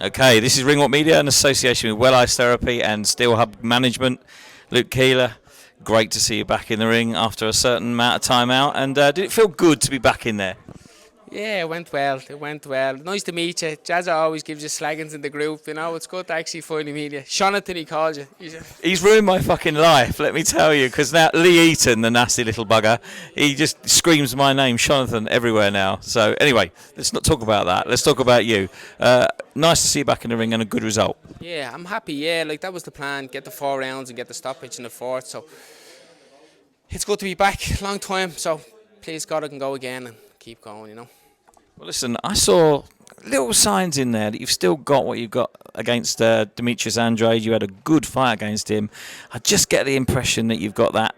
Okay, this is Ringwalk Media in association with Well Ice Therapy and Steel Hub Management. Luke Keeler, great to see you back in the ring after a certain amount of time out. And did it feel good to be back in there? Yeah, it went well. It went well. Nice to meet you. Jazza always gives you slaggings in the group. You know, it's good to actually finally meet you. Jonathan, he called you. He's ruined my fucking life, let me tell you, because now Lee Eaton, the nasty little bugger, he just screams my name, Jonathan, everywhere now. So anyway, let's not talk about that. Let's talk about you. Nice to see you back in the ring and a good result. Yeah, I'm happy. Yeah, like that was the plan. Get the 4 rounds and get the stoppage in the fourth. So it's good to be back. Long time. So please God, I can go again and keep going. You know. Well, listen, I saw little signs in there that you've still got what you've got against Demetrius Andrade. You had a good fight against him. I just get the impression that you've got that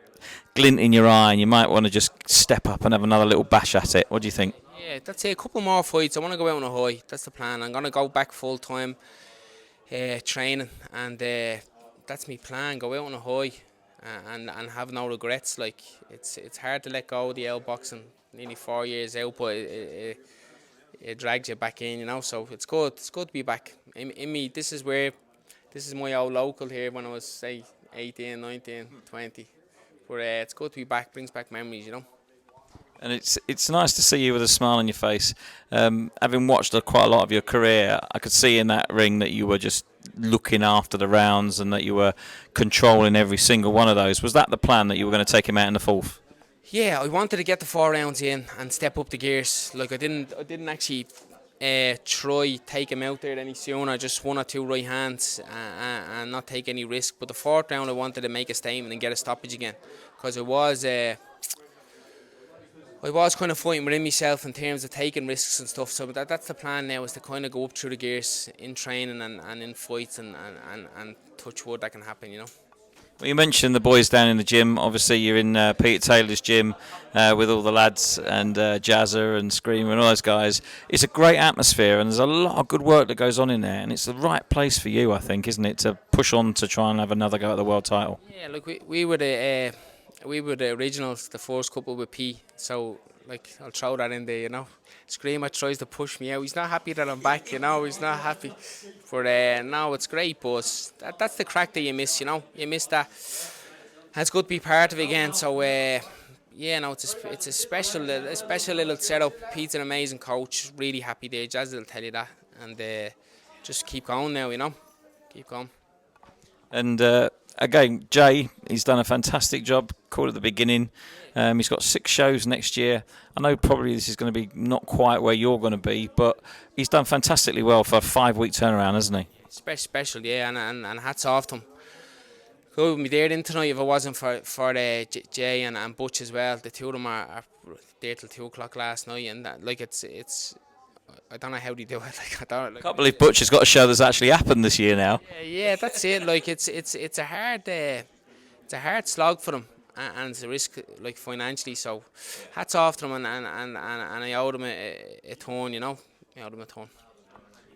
glint in your eye and you might want to just step up and have another little bash at it. What do you think? Yeah, that's it. A couple more fights. I want to go out on a high. That's the plan. I'm going to go back full time training, and that's my plan. Go out on a high and have no regrets. Like it's hard to let go of the L boxing. Nearly 4 years out, but it drags you back in, you know. So it's good. It's good to be back. In me, this is my old local here when I was say 18, 19, 20. But it's good to be back. Brings back memories, you know. And it's nice to see you with a smile on your face. Having watched quite a lot of your career, I could see in that ring that you were just looking after the rounds and that you were controlling every single one of those. Was that the plan, that you were going to take him out in the fourth? Yeah, I wanted to get the 4 rounds in and step up the gears. Like I didn't actually try take him out there any sooner. Just 1 or 2 right hands and not take any risk. But the 4th round, I wanted to make a statement and get a stoppage again, because I was kind of fighting within myself in terms of taking risks and stuff. So that's the plan now, is to kind of go up through the gears in training and in fights and touch wood that can happen, you know. Well, you mentioned the boys down in the gym. Obviously, you're in Peter Taylor's gym with all the lads and Jazza and Screamer and all those guys. It's a great atmosphere and there's a lot of good work that goes on in there. And it's the right place for you, I think, isn't it, to push on to try and have another go at the world title? Yeah, look, we were the originals, the first couple with P. So, like, I'll throw that in there, you know. Screamer tries to push me out. He's not happy that I'm back, you know. He's not happy. But no, it's great, but that's the crack that you miss, you know. You miss that. And it's good to be part of it again. So, yeah, no, it's a special little setup. Pete's an amazing coach. Really happy there. Jazz will tell you that. And just keep going now, you know. Keep going. And again, Jay, he's done a fantastic job. Called at the beginning. He's got 6 shows next year. I know probably this is going to be not quite where you're going to be, but he's done fantastically well for a 5-week turnaround, hasn't he? Special, yeah, and hats off to him. He would be there in tonight if it wasn't for Jay and Butch as well. The two of them are there till 2 o'clock last night, and that, like it's. I don't know how they do it. Like I don't. Like, Can't believe Butch has got a show that's actually happened this year now. Yeah, that's it. Like it's a hard slog for them. And it's a risk, like, financially. So hats off to them, and I owe them a ton, you know. I owe them a ton.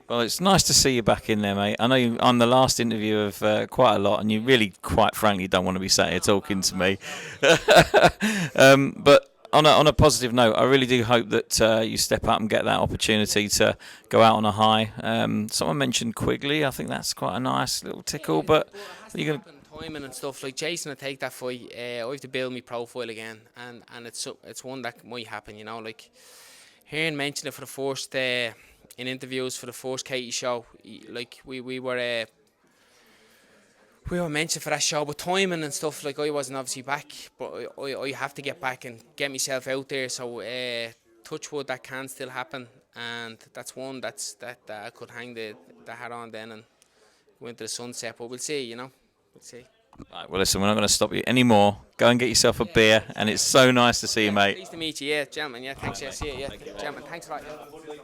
Well, it's nice to see you back in there, mate. I know I'm the last interview of quite a lot, and you really, quite frankly, don't want to be sat here talking to me. But on a positive note, I really do hope that you step up and get that opportunity to go out on a high. Someone mentioned Quigley. I think that's quite a nice little tickle, but are you going to... timing and stuff, like Jason will take that fight. I have to build my profile again, and it's one that might happen, you know. Like hearing mention it for the first in interviews for the first Katie show, like we were mentioned for that show, but timing and stuff, like I wasn't obviously back, but I have to get back and get myself out there. So touch wood, that can still happen, and that's one that I could hang the hat on then and go into the sunset. But we'll see, you know. See. Right, well, listen, we're not going to stop you anymore. Go and get yourself a beer, and it's so nice to see you, mate. Pleased to meet you, yeah, gentlemen. Yeah, thanks. Yeah, see you. Yeah, gentlemen. Thanks a lot. Yeah.